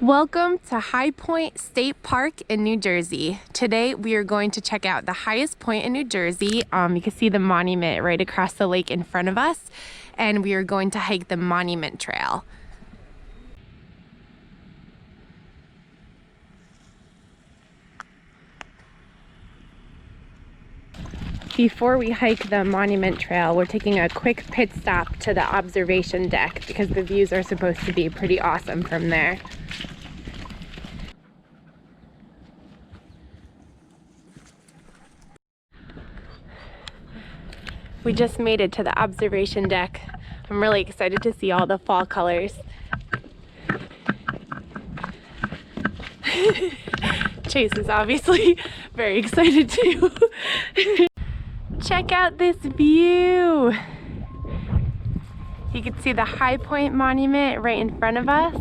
Welcome to High Point State Park in New Jersey. Today we are going to check out the highest point in New Jersey. You can see the monument right across the lake in front of us, and we are going to hike the Monument Trail. Before we hike the Monument Trail, we're taking a quick pit stop to the observation deck because the views are supposed to be pretty awesome from there. We just made it to the observation deck. I'm really excited to see all the fall colors. Chase is obviously very excited too. Check out this view. You can see the High Point Monument right in front of us.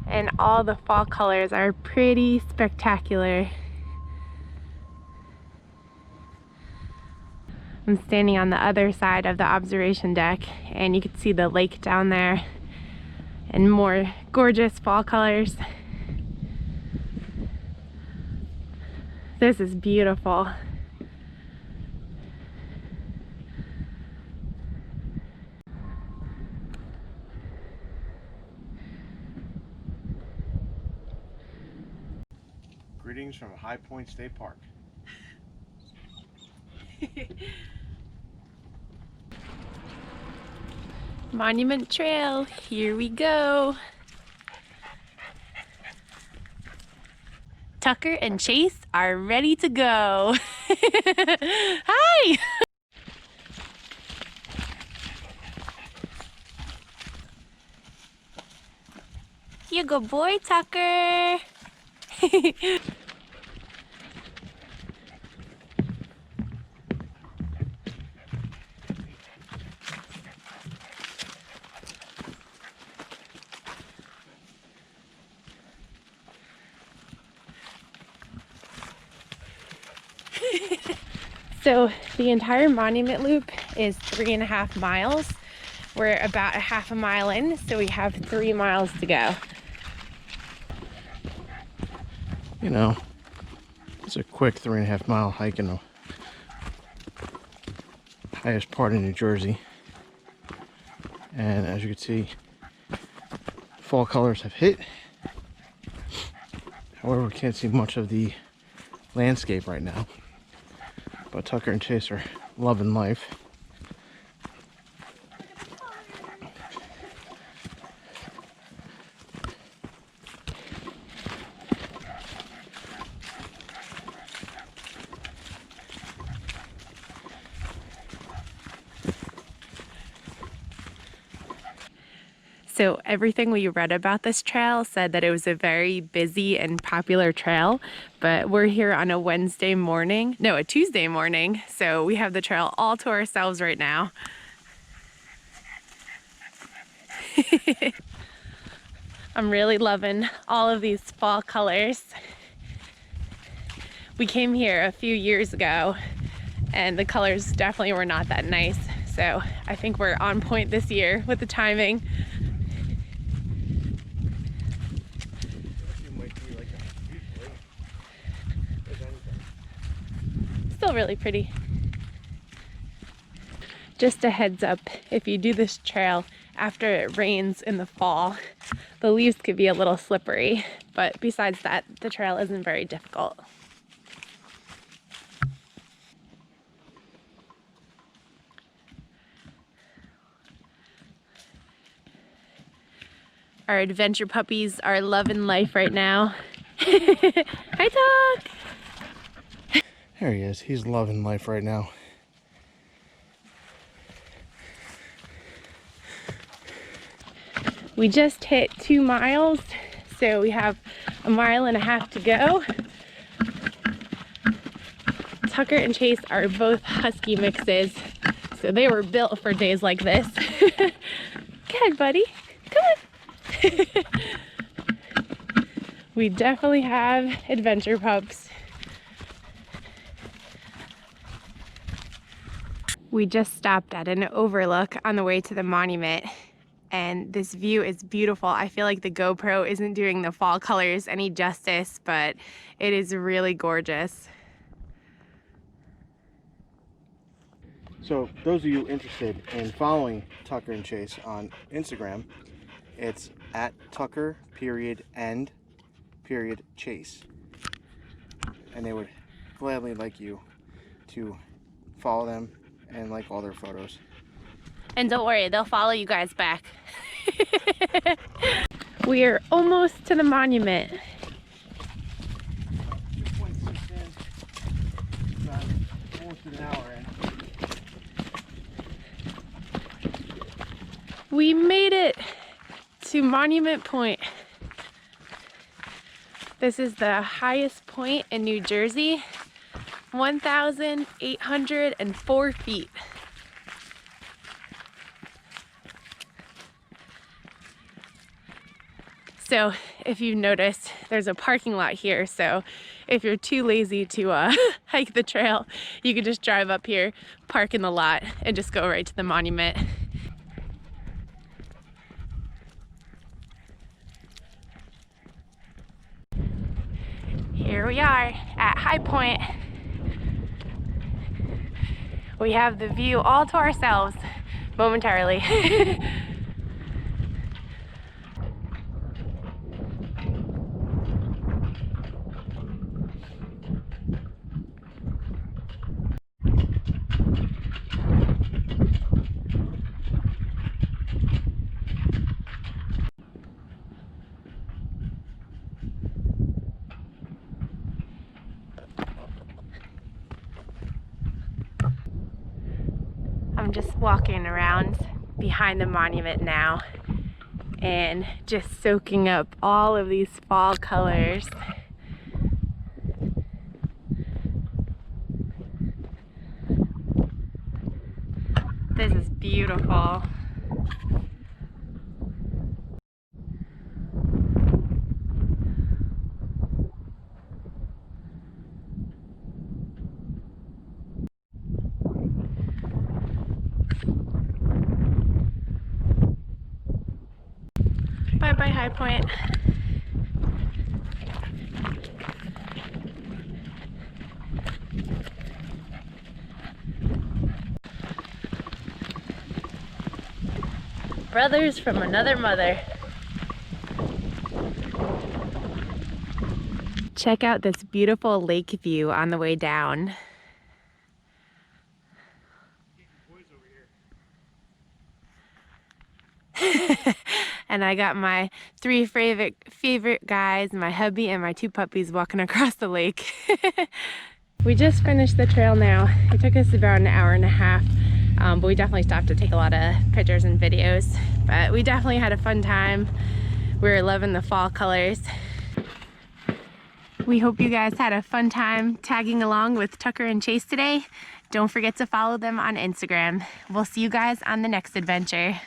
And all the fall colors are pretty spectacular. I'm standing on the other side of the observation deck, and you can see the lake down there and more gorgeous fall colors. This is beautiful. Greetings from High Point State Park. Monument Trail, here we go. Tucker and Chase are ready to go. Hi! You good boy, Tucker. So the entire monument loop is 3.5 miles. We're about a half a mile in, so we have 3 miles to go. You know, it's a quick 3.5 mile hike in the highest part of New Jersey. And as you can see, fall colors have hit. However, we can't see much of the landscape right now. But Tucker and Chase are loving life. So everything we read about this trail said that it was a very busy and popular trail, but we're here on a Tuesday morning, so we have the trail all to ourselves right now. I'm really loving all of these fall colors. We came here a few years ago and the colors definitely were not that nice, so I think we're on point this year with the timing. Still really pretty. Just a heads up, if you do this trail after it rains in the fall, the leaves could be a little slippery, but besides that, the trail isn't very difficult. Our adventure puppies are loving life right now. Hi, Tuck! There he is. He's loving life right now. We just hit 2 miles, so we have 1.5 miles to go. Tucker and Chase are both husky mixes, so they were built for days like this. Go ahead, buddy. Come on. We definitely have adventure pups. We just stopped at an overlook on the way to the monument, and this view is beautiful. I feel like the GoPro isn't doing the fall colors any justice, but it is really gorgeous. So those of you interested in following Tucker and Chase on Instagram, it's at Tucker_and_Chase. And they would gladly like you to follow them and like all their photos. And don't worry, they'll follow you guys back. We are almost to the monument. 2.6 in, about almost an hour in. We made it to Monument Point. This is the highest point in New Jersey, 1,804 feet. So if you've noticed, there's a parking lot here. So if you're too lazy to hike the trail, you can just drive up here, park in the lot, and just go right to the monument. Here we are at High Point. We have the view all to ourselves momentarily. I'm just walking around behind the monument now and just soaking up all of these fall colors. This is beautiful. Bye-bye, High Point. Brothers from another mother. Check out this beautiful lake view on the way down. And I got my three favorite guys, my hubby and my two puppies walking across the lake. We just finished the trail now. It took us about an hour and a half, but we definitely stopped to take a lot of pictures and videos. But we definitely had a fun time. We were loving the fall colors. We hope you guys had a fun time tagging along with Tucker and Chase today. Don't forget to follow them on Instagram. We'll see you guys on the next adventure.